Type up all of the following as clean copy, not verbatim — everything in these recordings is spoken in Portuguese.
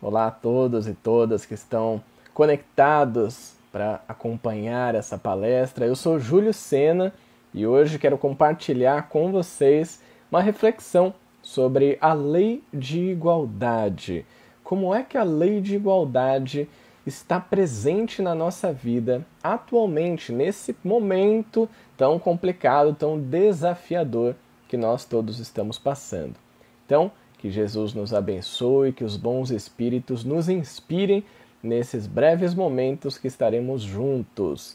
Olá a todos e todas que estão conectados para acompanhar essa palestra. Eu sou Júlio Sena e hoje quero compartilhar com vocês uma reflexão sobre a lei de igualdade. Como é que a lei de igualdade está presente na nossa vida atualmente, nesse momento tão complicado, tão desafiador que nós todos estamos passando. Então, que Jesus nos abençoe, que os bons espíritos nos inspirem nesses breves momentos que estaremos juntos.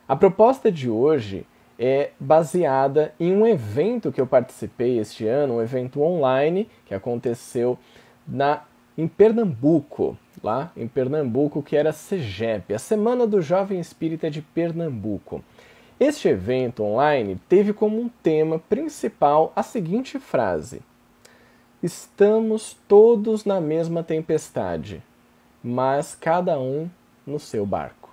A proposta de hoje é baseada em um evento que eu participei este ano, um evento online que aconteceu em Pernambuco, lá em Pernambuco, que era a SEGEP, a Semana do Jovem Espírita de Pernambuco. Este evento online teve como um tema principal a seguinte frase: estamos todos na mesma tempestade, mas cada um no seu barco.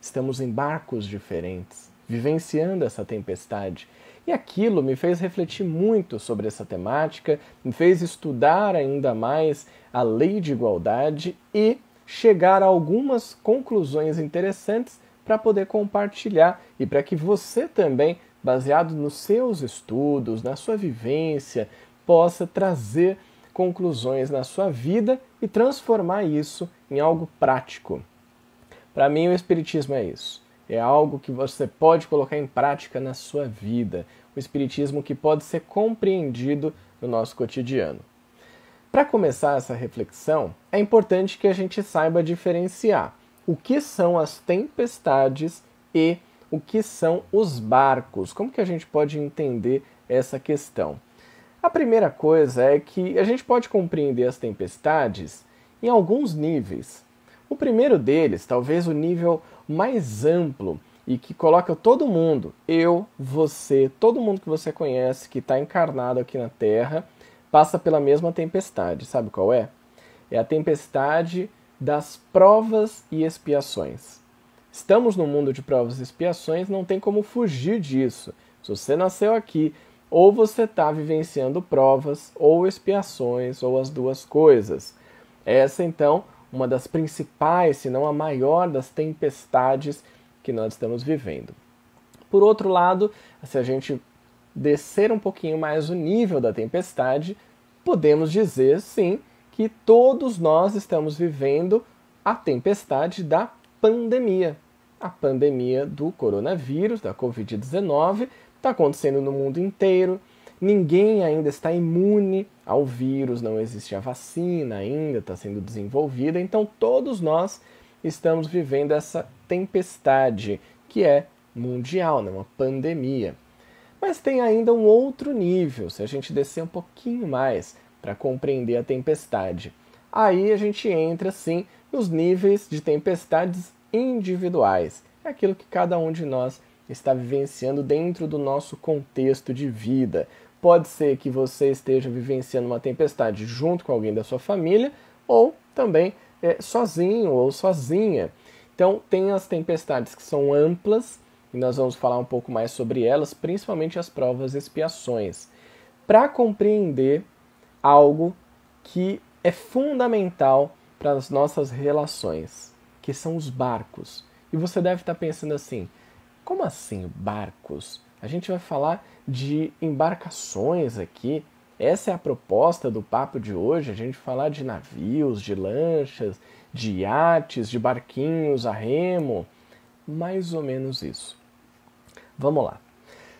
Estamos em barcos diferentes, vivenciando essa tempestade. E aquilo me fez refletir muito sobre essa temática, me fez estudar ainda mais a lei de igualdade e chegar a algumas conclusões interessantes para poder compartilhar e para que você também, baseado nos seus estudos, na sua vivência, possa trazer conclusões na sua vida e transformar isso em algo prático. Para mim, o Espiritismo é isso. É algo que você pode colocar em prática na sua vida. O Espiritismo que pode ser compreendido no nosso cotidiano. Para começar essa reflexão, é importante que a gente saiba diferenciar o que são as tempestades e o que são os barcos. Como que a gente pode entender essa questão? A primeira coisa é que a gente pode compreender as tempestades em alguns níveis. O primeiro deles, talvez o nível mais amplo e que coloca todo mundo, eu, você, todo mundo que você conhece, que está encarnado aqui na Terra, passa pela mesma tempestade. Sabe qual é? É a tempestade das provas e expiações. Estamos no mundo de provas e expiações, não tem como fugir disso. Se você nasceu aqui, ou você está vivenciando provas ou expiações, ou as duas coisas. Essa, então, uma das principais, se não a maior das tempestades que nós estamos vivendo. Por outro lado, se a gente descer um pouquinho mais o nível da tempestade, podemos dizer, sim, que todos nós estamos vivendo a tempestade da pandemia. A pandemia do coronavírus, da Covid-19, está acontecendo no mundo inteiro. Ninguém ainda está imune ao vírus, não existe a vacina ainda, está sendo desenvolvida. Então todos nós estamos vivendo essa tempestade que é mundial, né? Uma pandemia. Mas tem ainda um outro nível, se a gente descer um pouquinho mais para compreender a tempestade. Aí a gente entra, sim, nos níveis de tempestades individuais. É aquilo que cada um de nós está vivenciando dentro do nosso contexto de vida. Pode ser que você esteja vivenciando uma tempestade junto com alguém da sua família, ou também sozinho ou sozinha. Então, tem as tempestades que são amplas, e nós vamos falar um pouco mais sobre elas, principalmente as provas e expiações, para compreender algo que é fundamental para as nossas relações, que são os barcos. E você deve estar pensando assim: como assim barcos? A gente vai falar de embarcações aqui. Essa é a proposta do papo de hoje, a gente falar de navios, de lanchas, de iates, de barquinhos a remo. Mais ou menos isso. Vamos lá.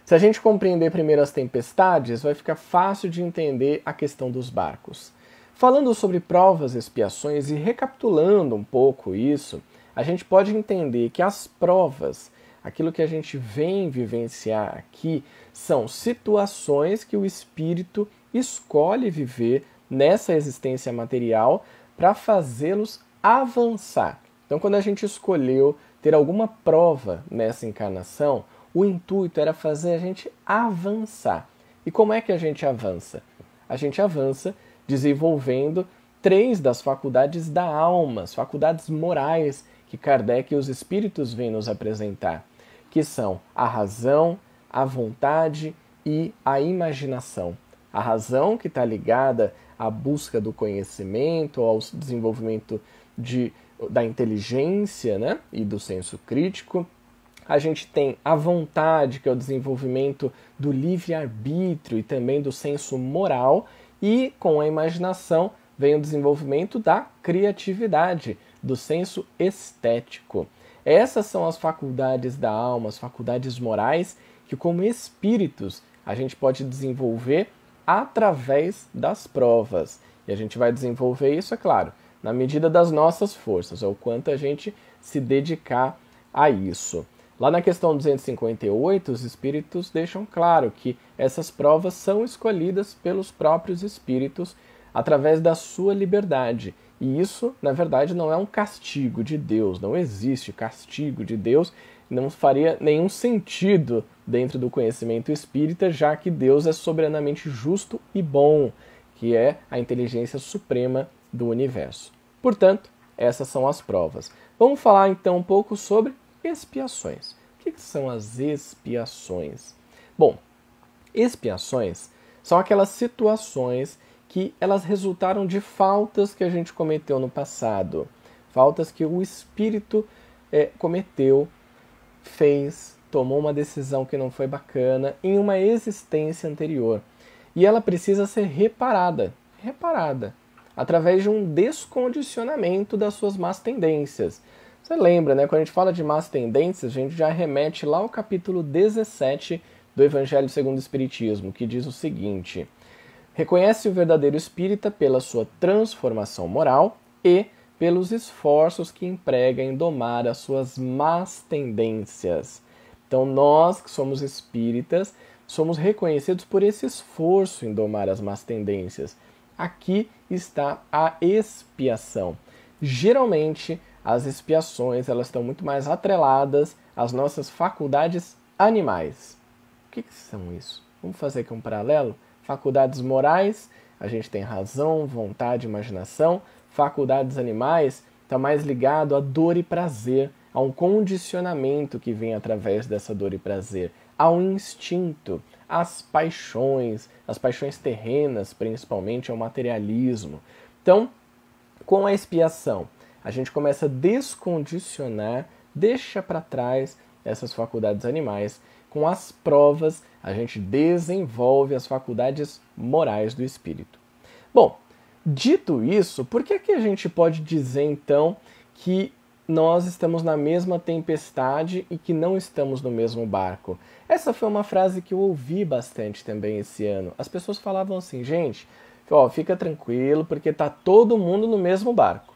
Se a gente compreender primeiro as tempestades, vai ficar fácil de entender a questão dos barcos. Falando sobre provas e expiações e recapitulando um pouco isso, a gente pode entender que as provas, aquilo que a gente vem vivenciar aqui, são situações que o espírito escolhe viver nessa existência material para fazê-los avançar. Então, quando a gente escolheu ter alguma prova nessa encarnação, o intuito era fazer a gente avançar. E como é que a gente avança? A gente avança desenvolvendo 3 das faculdades da alma, as faculdades morais que Kardec e os espíritos vêm nos apresentar, que são a razão, a vontade e a imaginação. A razão, que está ligada à busca do conhecimento, ao desenvolvimento da inteligência, né, e do senso crítico. A gente tem a vontade, que é o desenvolvimento do livre-arbítrio e também do senso moral, e com a imaginação vem o desenvolvimento da criatividade, do senso estético. Essas são as faculdades da alma, as faculdades morais, que como espíritos a gente pode desenvolver através das provas. E a gente vai desenvolver isso, é claro, na medida das nossas forças, é o quanto a gente se dedicar a isso. Lá na questão 258, os espíritos deixam claro que essas provas são escolhidas pelos próprios espíritos através da sua liberdade. E isso, na verdade, não é um castigo de Deus, não existe castigo de Deus, não faria nenhum sentido dentro do conhecimento espírita, já que Deus é soberanamente justo e bom, que é a inteligência suprema do universo. Portanto, essas são as provas. Vamos falar então um pouco sobre expiações. O que são as expiações? Bom, expiações são aquelas situações que elas resultaram de faltas que a gente cometeu no passado, faltas que o espírito cometeu, fez, tomou uma decisão que não foi bacana em uma existência anterior. E ela precisa ser reparada, através de um descondicionamento das suas más tendências. Você lembra, né? Quando a gente fala de más tendências, a gente já remete lá ao capítulo 17 do Evangelho segundo o Espiritismo, que diz o seguinte: reconhece o verdadeiro espírita pela sua transformação moral e pelos esforços que emprega em domar as suas más tendências. Então nós, que somos espíritas, somos reconhecidos por esse esforço em domar as más tendências. Aqui está a expiação. Geralmente, as expiações elas estão muito mais atreladas às nossas faculdades animais. O que são isso? Vamos fazer aqui um paralelo? Faculdades morais, a gente tem razão, vontade, imaginação. Faculdades animais está mais ligado a dor e prazer, a um condicionamento que vem através dessa dor e prazer, ao instinto, às paixões terrenas, principalmente ao materialismo. Então, com a expiação, a gente começa a descondicionar, deixa para trás essas faculdades animais. Com as provas, a gente desenvolve as faculdades morais do espírito. Bom, dito isso, por que a gente pode dizer então que nós estamos na mesma tempestade e que não estamos no mesmo barco? Essa foi uma frase que eu ouvi bastante também esse ano. As pessoas falavam assim: gente, fica tranquilo porque tá todo mundo no mesmo barco.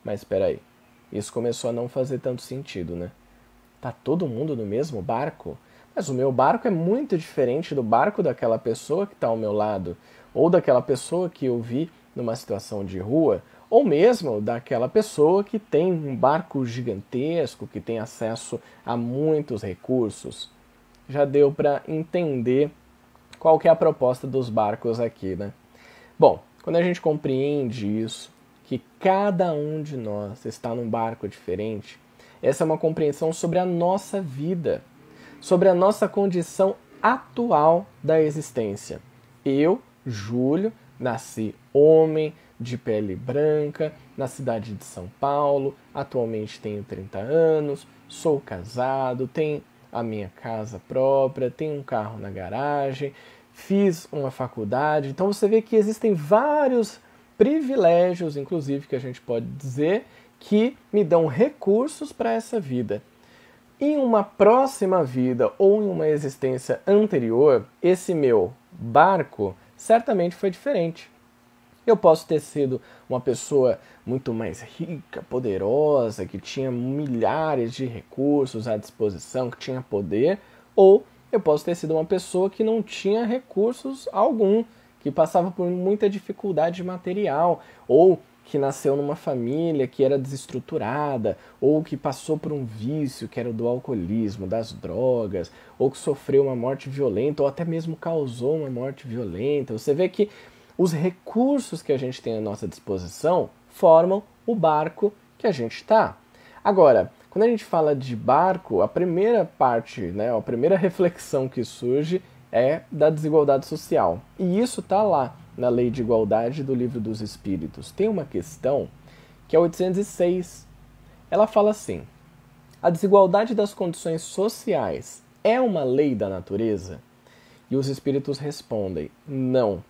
Mas espera aí, isso começou a não fazer tanto sentido, né? Tá todo mundo no mesmo barco? Mas o meu barco é muito diferente do barco daquela pessoa que está ao meu lado, ou daquela pessoa que eu vi numa situação de rua, ou mesmo daquela pessoa que tem um barco gigantesco, que tem acesso a muitos recursos. Já deu para entender qual que é a proposta dos barcos aqui, né? Bom, quando a gente compreende isso, que cada um de nós está num barco diferente, essa é uma compreensão sobre a nossa vida, sobre a nossa condição atual da existência. Eu, Júlio, nasci homem, de pele branca, na cidade de São Paulo, atualmente tenho 30 anos, sou casado, tenho a minha casa própria, tenho um carro na garagem, fiz uma faculdade. Então você vê que existem vários privilégios, inclusive, que a gente pode dizer, que me dão recursos para essa vida. Em uma próxima vida ou em uma existência anterior, esse meu barco certamente foi diferente. Eu posso ter sido uma pessoa muito mais rica, poderosa, que tinha milhares de recursos à disposição, que tinha poder, ou eu posso ter sido uma pessoa que não tinha recursos algum, que passava por muita dificuldade material, ou que nasceu numa família que era desestruturada, ou que passou por um vício que era o do alcoolismo, das drogas, ou que sofreu uma morte violenta, ou até mesmo causou uma morte violenta. Você vê que os recursos que a gente tem à nossa disposição formam o barco que a gente está. Agora, quando a gente fala de barco, a primeira parte, né, a primeira reflexão que surge é da desigualdade social. E isso está lá na Lei de Igualdade do Livro dos Espíritos, tem uma questão que é 806. Ela fala assim: a desigualdade das condições sociais é uma lei da natureza? E os espíritos respondem: não.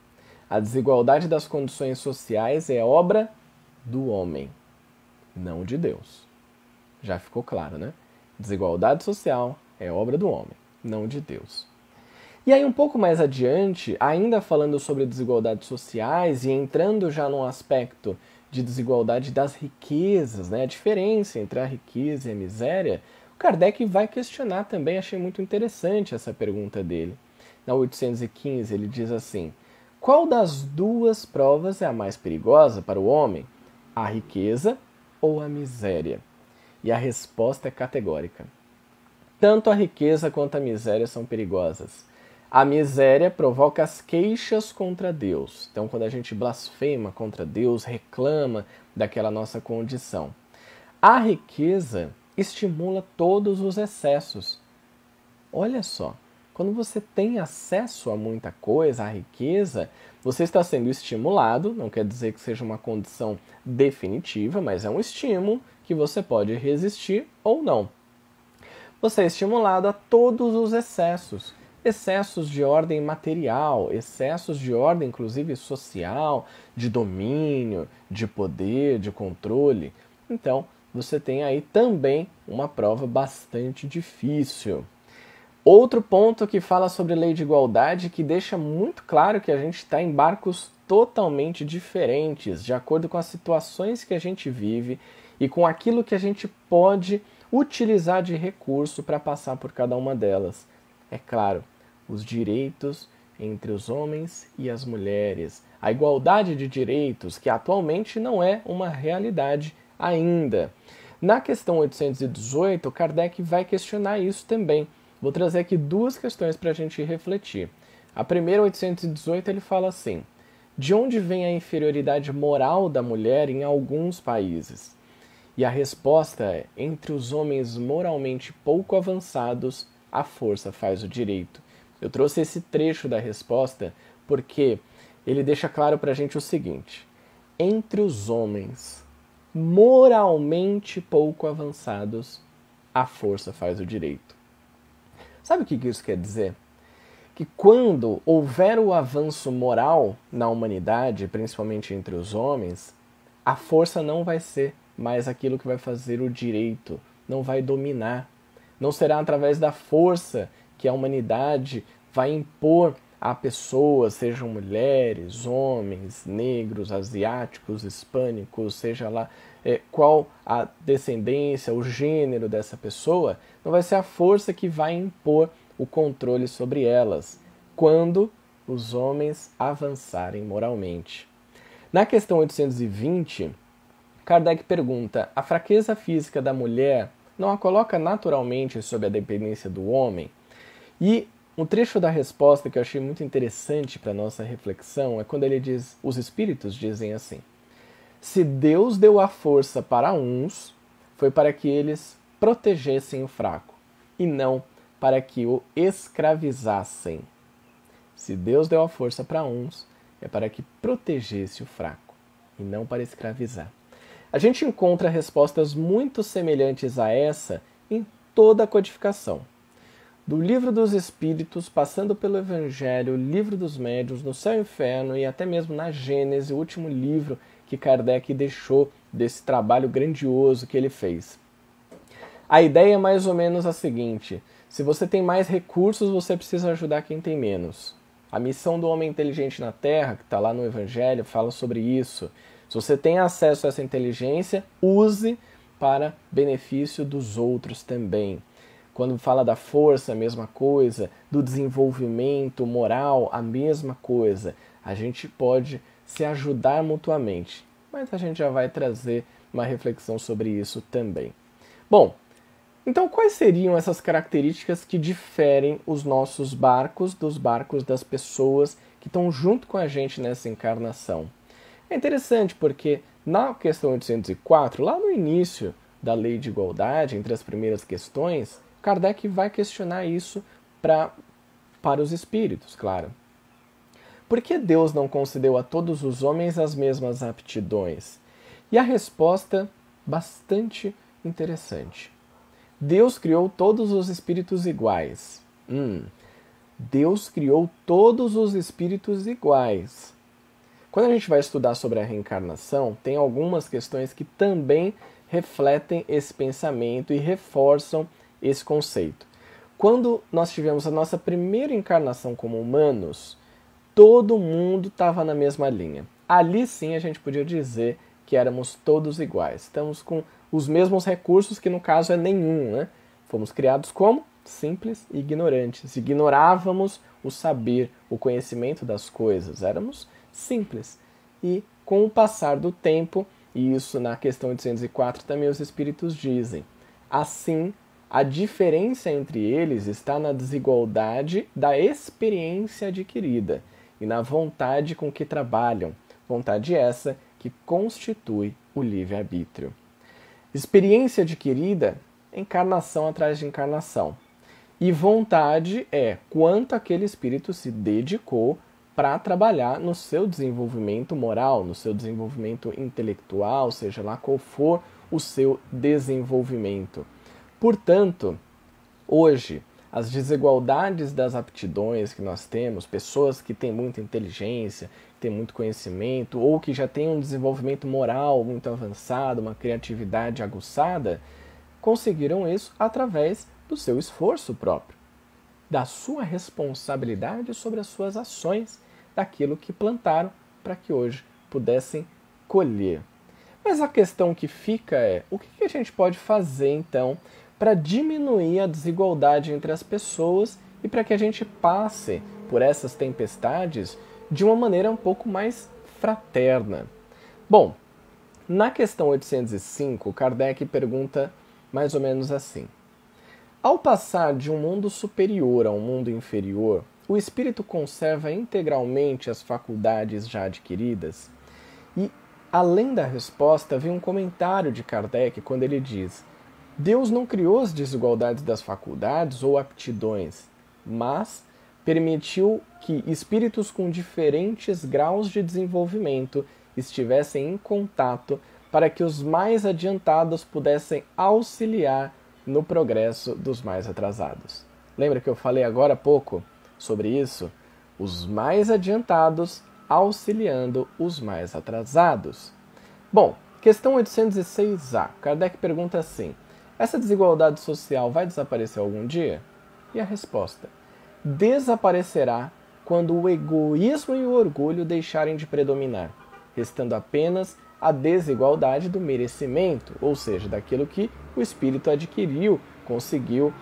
A desigualdade das condições sociais é obra do homem, não de Deus. Já ficou claro, né? Desigualdade social é obra do homem, não de Deus. E aí, um pouco mais adiante, ainda falando sobre desigualdades sociais e entrando já num aspecto de desigualdade das riquezas, né? A diferença entre a riqueza e a miséria, o Kardec vai questionar também. Achei muito interessante essa pergunta dele. Na 815, ele diz assim: qual das duas provas é a mais perigosa para o homem? A riqueza ou a miséria? E a resposta é categórica. Tanto a riqueza quanto a miséria são perigosas. A miséria provoca as queixas contra Deus. Então, quando a gente blasfema contra Deus, reclama daquela nossa condição. A riqueza estimula todos os excessos. Olha só, quando você tem acesso a muita coisa, a riqueza, você está sendo estimulado, não quer dizer que seja uma condição definitiva, mas é um estímulo que você pode resistir ou não. Você é estimulado a todos os excessos. Excessos de ordem material, excessos de ordem inclusive social, de domínio, de poder, de controle. Então, você tem aí também uma prova bastante difícil. Outro ponto que fala sobre lei de igualdade, que deixa muito claro que a gente está em barcos totalmente diferentes, de acordo com as situações que a gente vive e com aquilo que a gente pode utilizar de recurso para passar por cada uma delas. É claro, os direitos entre os homens e as mulheres, a igualdade de direitos, que atualmente não é uma realidade ainda. Na questão 818, Kardec vai questionar isso também. Vou trazer aqui duas questões para a gente refletir. A primeira, 818, ele fala assim: de onde vem a inferioridade moral da mulher em alguns países? E a resposta é: entre os homens moralmente pouco avançados, a força faz o direito. Eu trouxe esse trecho da resposta porque ele deixa claro para a gente o seguinte: entre os homens moralmente pouco avançados, a força faz o direito. Sabe o que isso quer dizer? Que quando houver o avanço moral na humanidade, principalmente entre os homens, a força não vai ser mais aquilo que vai fazer o direito, não vai dominar. Não será através da força que a humanidade vai impor a pessoas, sejam mulheres, homens, negros, asiáticos, hispânicos, seja lá qual a descendência, o gênero dessa pessoa, não vai ser a força que vai impor o controle sobre elas, quando os homens avançarem moralmente. Na questão 820, Kardec pergunta: a fraqueza física da mulher não a coloca naturalmente sob a dependência do homem? E um trecho da resposta que eu achei muito interessante para a nossa reflexão é quando ele diz, os espíritos dizem assim: se Deus deu a força para uns, foi para que eles protegessem o fraco, e não para que o escravizassem. Se Deus deu a força para uns, é para que protegesse o fraco, e não para escravizar. A gente encontra respostas muito semelhantes a essa em toda a codificação. Do Livro dos Espíritos, passando pelo Evangelho, Livro dos Médiuns, no Céu e Inferno e até mesmo na Gênese, o último livro que Kardec deixou desse trabalho grandioso que ele fez. A ideia é mais ou menos a seguinte: se você tem mais recursos, você precisa ajudar quem tem menos. A missão do homem inteligente na Terra, que está lá no Evangelho, fala sobre isso. Se você tem acesso a essa inteligência, use para benefício dos outros também. Quando fala da força, a mesma coisa, do desenvolvimento moral, a mesma coisa. A gente pode se ajudar mutuamente, mas a gente já vai trazer uma reflexão sobre isso também. Bom, então quais seriam essas características que diferem os nossos barcos dos barcos das pessoas que estão junto com a gente nessa encarnação? É interessante porque na questão 804, lá no início da Lei de Igualdade, entre as primeiras questões, Kardec vai questionar isso para os espíritos, claro. por que Deus não concedeu a todos os homens as mesmas aptidões? E a resposta, bastante interessante. Deus criou todos os espíritos iguais. Deus criou todos os espíritos iguais. Quando a gente vai estudar sobre a reencarnação, tem algumas questões que também refletem esse pensamento e reforçam esse conceito. Quando nós tivemos a nossa primeira encarnação como humanos, todo mundo estava na mesma linha. Ali sim a gente podia dizer que éramos todos iguais. Estamos com os mesmos recursos, que no caso é nenhum, né? Fomos criados como simples e ignorantes. Ignorávamos o saber, o conhecimento das coisas. Éramos simples. E com o passar do tempo, e isso na questão 804 também os espíritos dizem, assim, a diferença entre eles está na desigualdade da experiência adquirida e na vontade com que trabalham, vontade essa que constitui o livre-arbítrio. Experiência adquirida, encarnação atrás de encarnação. E vontade é quanto aquele espírito se dedicou para trabalhar no seu desenvolvimento moral, no seu desenvolvimento intelectual, seja lá qual for o seu desenvolvimento. Portanto, hoje, as desigualdades das aptidões que nós temos, pessoas que têm muita inteligência, que têm muito conhecimento, ou que já têm um desenvolvimento moral muito avançado, uma criatividade aguçada, conseguiram isso através do seu esforço próprio, da sua responsabilidade sobre as suas ações, daquilo que plantaram para que hoje pudessem colher. Mas a questão que fica é, o que a gente pode fazer então para diminuir a desigualdade entre as pessoas e para que a gente passe por essas tempestades de uma maneira um pouco mais fraterna? Bom, na questão 805, Kardec pergunta mais ou menos assim: ao passar de um mundo superior a um mundo inferior, o espírito conserva integralmente as faculdades já adquiridas? E, além da resposta, vem um comentário de Kardec quando ele diz: Deus não criou as desigualdades das faculdades ou aptidões, mas permitiu que espíritos com diferentes graus de desenvolvimento estivessem em contato para que os mais adiantados pudessem auxiliar no progresso dos mais atrasados. Lembra que eu falei agora há pouco sobre isso? Os mais adiantados auxiliando os mais atrasados. Bom, questão 806A. Kardec pergunta assim: essa desigualdade social vai desaparecer algum dia? E a resposta: desaparecerá quando o egoísmo e o orgulho deixarem de predominar, restando apenas a desigualdade do merecimento, ou seja, daquilo que o espírito adquiriu, conseguiu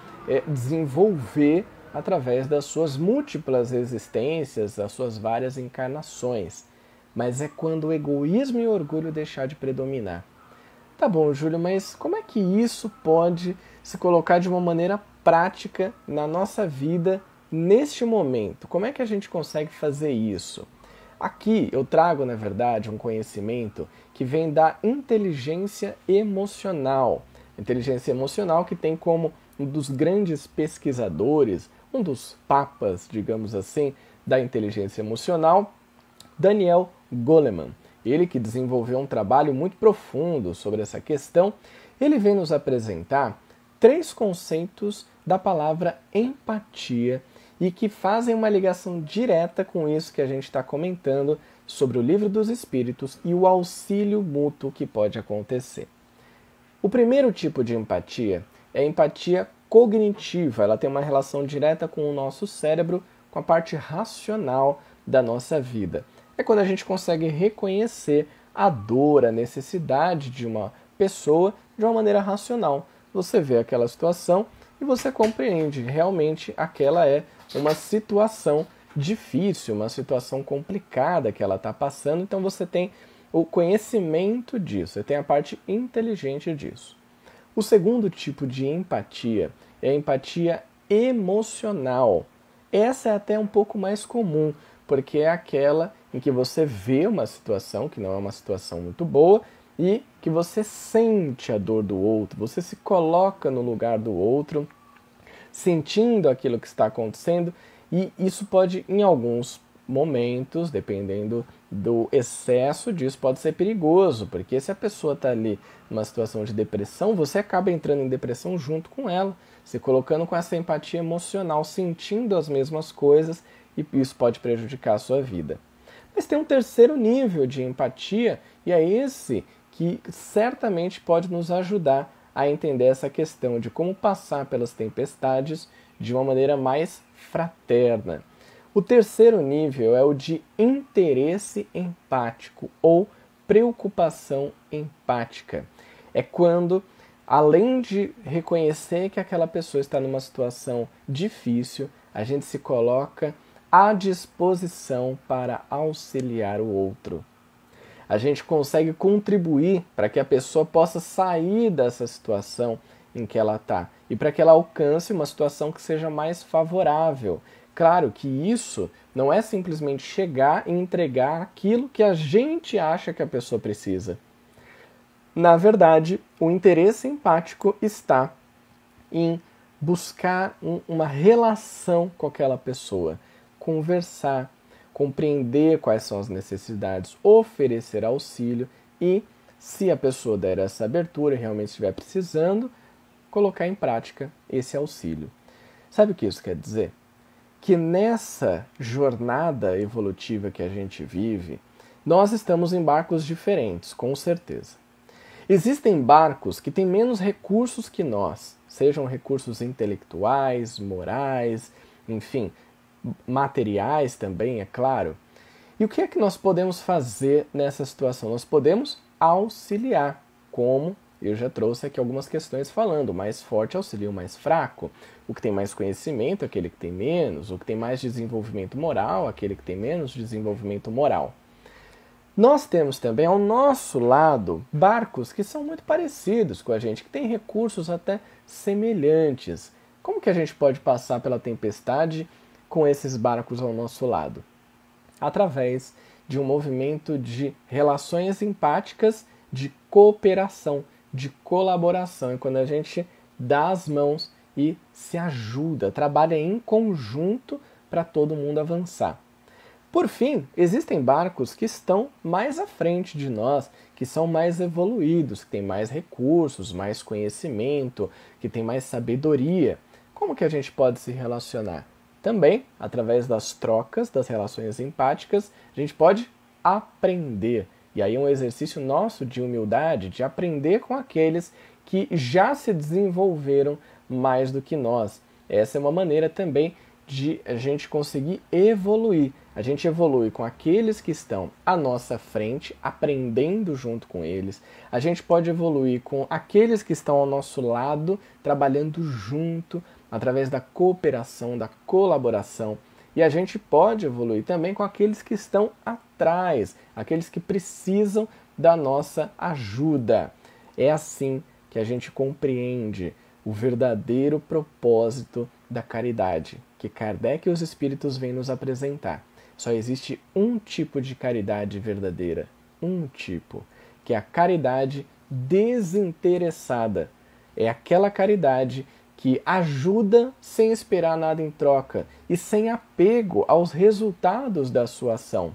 desenvolver através das suas múltiplas existências, das suas várias encarnações. Mas é quando o egoísmo e o orgulho deixar de predominar. Tá bom, Júlio, mas como é que isso pode se colocar de uma maneira prática na nossa vida neste momento? Como é que a gente consegue fazer isso? Aqui eu trago, na verdade, um conhecimento que vem da inteligência emocional. Inteligência emocional que tem como um dos grandes pesquisadores, um dos papas, digamos assim, da inteligência emocional, Daniel Goleman. Ele que desenvolveu um trabalho muito profundo sobre essa questão, ele vem nos apresentar 3 conceitos da palavra empatia e que fazem uma ligação direta com isso que a gente está comentando sobre o Livro dos Espíritos e o auxílio mútuo que pode acontecer. O primeiro tipo de empatia é a empatia cognitiva. Ela tem uma relação direta com o nosso cérebro, com a parte racional da nossa vida. É quando a gente consegue reconhecer a dor, a necessidade de uma pessoa de uma maneira racional. Você vê aquela situação e você compreende, realmente aquela é uma situação difícil, uma situação complicada que ela está passando, então você tem o conhecimento disso, você tem a parte inteligente disso. O segundo tipo de empatia é a empatia emocional. Essa é até um pouco mais comum, porque é aquela em que você vê uma situação que não é uma situação muito boa e que você sente a dor do outro, você se coloca no lugar do outro, sentindo aquilo que está acontecendo, e isso pode, em alguns momentos, dependendo do excesso disso, pode ser perigoso, porque se a pessoa está ali numa situação de depressão, você acaba entrando em depressão junto com ela, se colocando com essa empatia emocional, sentindo as mesmas coisas, e isso pode prejudicar a sua vida. Mas tem um terceiro nível de empatia, e é esse que certamente pode nos ajudar a entender essa questão de como passar pelas tempestades de uma maneira mais fraterna. O terceiro nível é o de interesse empático ou preocupação empática. É quando, além de reconhecer que aquela pessoa está numa situação difícil, a gente se coloca à disposição para auxiliar o outro. A gente consegue contribuir para que a pessoa possa sair dessa situação em que ela está e para que ela alcance uma situação que seja mais favorável. Claro que isso não é simplesmente chegar e entregar aquilo que a gente acha que a pessoa precisa. Na verdade, o interesse empático está em buscar uma relação com aquela pessoa, conversar, compreender quais são as necessidades, oferecer auxílio e, se a pessoa der essa abertura e realmente estiver precisando, colocar em prática esse auxílio. Sabe o que isso quer dizer? Que nessa jornada evolutiva que a gente vive, nós estamos em barcos diferentes, com certeza. Existem barcos que têm menos recursos que nós, sejam recursos intelectuais, morais, enfim, materiais também, é claro. E o que é que nós podemos fazer nessa situação? Nós podemos auxiliar, como eu já trouxe aqui algumas questões falando. O mais forte auxilia o mais fraco. O que tem mais conhecimento, aquele que tem menos. O que tem mais desenvolvimento moral, aquele que tem menos desenvolvimento moral. Nós temos também ao nosso lado barcos que são muito parecidos com a gente, que têm recursos até semelhantes. Como que a gente pode passar pela tempestade com esses barcos ao nosso lado? Através de um movimento de relações empáticas, de cooperação, de colaboração. É quando a gente dá as mãos e se ajuda, trabalha em conjunto para todo mundo avançar. Por fim, existem barcos que estão mais à frente de nós, que são mais evoluídos, que têm mais recursos, mais conhecimento, que têm mais sabedoria. Como que a gente pode se relacionar? Também, através das trocas, das relações empáticas, a gente pode aprender. E aí é um exercício nosso de humildade, de aprender com aqueles que já se desenvolveram mais do que nós. Essa é uma maneira também de a gente conseguir evoluir. A gente evolui com aqueles que estão à nossa frente, aprendendo junto com eles. A gente pode evoluir com aqueles que estão ao nosso lado, trabalhando junto, através da cooperação, da colaboração. E a gente pode evoluir também com aqueles que estão atrás, aqueles que precisam da nossa ajuda. É assim que a gente compreende o verdadeiro propósito da caridade, que Kardec e os Espíritos vêm nos apresentar. Só existe um tipo de caridade verdadeira, um tipo, que é a caridade desinteressada. É aquela caridade que ajuda sem esperar nada em troca e sem apego aos resultados da sua ação.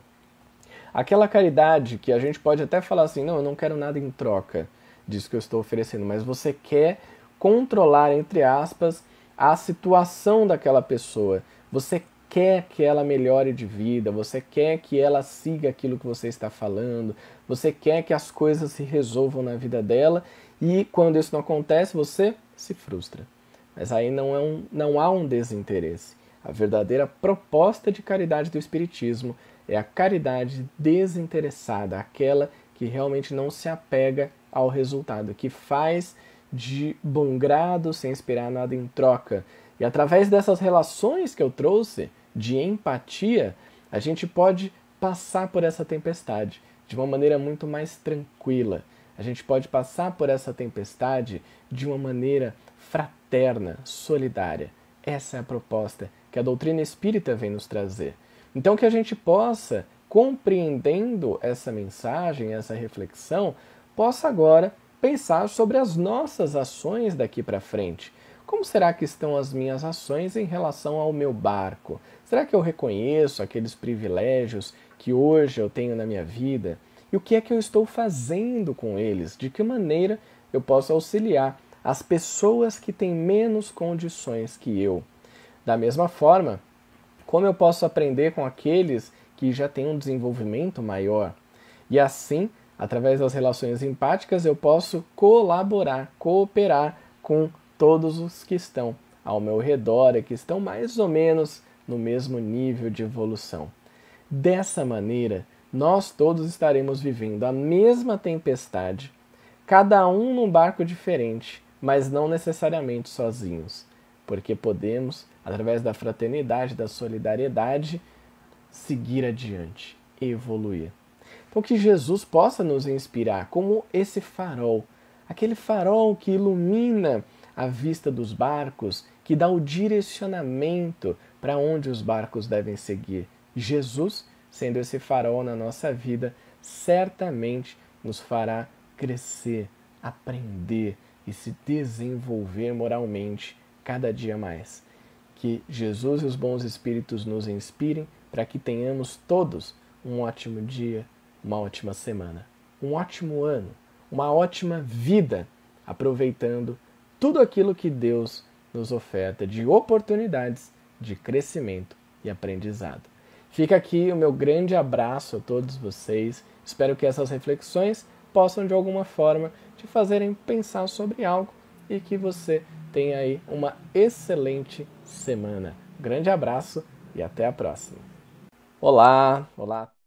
Aquela caridade que a gente pode até falar assim, não, eu não quero nada em troca disso que eu estou oferecendo, mas você quer controlar, entre aspas, a situação daquela pessoa. Você quer que ela melhore de vida, você quer que ela siga aquilo que você está falando, você quer que as coisas se resolvam na vida dela e quando isso não acontece, você se frustra. Mas aí não há um desinteresse. A verdadeira proposta de caridade do Espiritismo é a caridade desinteressada, aquela que realmente não se apega ao resultado, que faz de bom grado sem esperar nada em troca. E através dessas relações que eu trouxe, de empatia, a gente pode passar por essa tempestade de uma maneira muito mais tranquila. A gente pode passar por essa tempestade de uma maneira fraterna, solidária. Essa é a proposta que a doutrina espírita vem nos trazer. Então que a gente possa, compreendendo essa mensagem, essa reflexão, possa agora pensar sobre as nossas ações daqui para frente. Como será que estão as minhas ações em relação ao meu barco? Será que eu reconheço aqueles privilégios que hoje eu tenho na minha vida? E o que é que eu estou fazendo com eles? De que maneira eu posso auxiliar as pessoas que têm menos condições que eu? Da mesma forma, como eu posso aprender com aqueles que já têm um desenvolvimento maior? E assim, através das relações empáticas, eu posso colaborar, cooperar com todos os que estão ao meu redor e que estão mais ou menos no mesmo nível de evolução. Dessa maneira, nós todos estaremos vivendo a mesma tempestade, cada um num barco diferente, mas não necessariamente sozinhos, porque podemos, através da fraternidade, da solidariedade, seguir adiante, evoluir. Então que Jesus possa nos inspirar como esse farol, aquele farol que ilumina a vista dos barcos, que dá o direcionamento para onde os barcos devem seguir. Jesus, sendo esse farol na nossa vida, certamente nos fará crescer, aprender e se desenvolver moralmente cada dia mais. Que Jesus e os bons espíritos nos inspirem para que tenhamos todos um ótimo dia, uma ótima semana, um ótimo ano, uma ótima vida, aproveitando tudo aquilo que Deus nos oferta de oportunidades de crescimento e aprendizado. Fica aqui o meu grande abraço a todos vocês. Espero que essas reflexões possam de alguma forma te fazerem pensar sobre algo e que você tenha aí uma excelente semana. Um grande abraço e até a próxima. Olá, olá.